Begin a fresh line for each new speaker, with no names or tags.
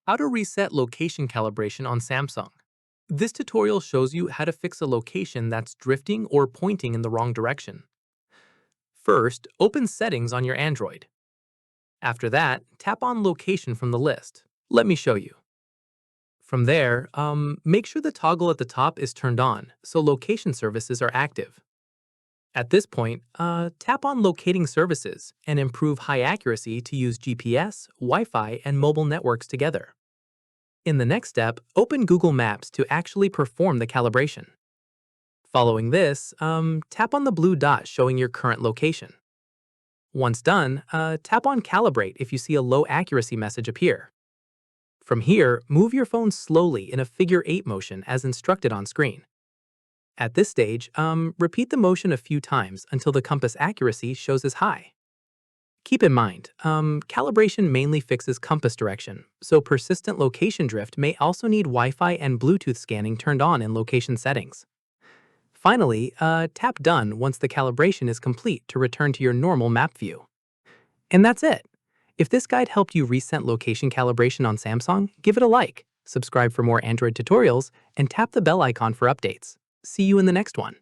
How to reset location calibration on Samsung. This tutorial shows you how to fix a location that's drifting or pointing in the wrong direction. First, open Settings on your Android. After that, tap on Location from the list. Let me show you. From there, make sure the toggle at the top is turned on so location services are active. At this point, tap on Locating Services and improve high accuracy to use GPS, Wi-Fi, and mobile networks together. In the next step, open Google Maps to actually perform the calibration. Following this, tap on the blue dot showing your current location. Once done, tap on Calibrate if you see a low accuracy message appear. From here, move your phone slowly in a figure-8 motion as instructed on screen. At this stage, repeat the motion a few times until the compass accuracy shows as high. Keep in mind, calibration mainly fixes compass direction, so persistent location drift may also need Wi-Fi and Bluetooth scanning turned on in location settings. Finally, tap Done once the calibration is complete to return to your normal map view. And that's it. If this guide helped you reset location calibration on Samsung, give it a like, subscribe for more Android tutorials, and tap the bell icon for updates. See you in the next one.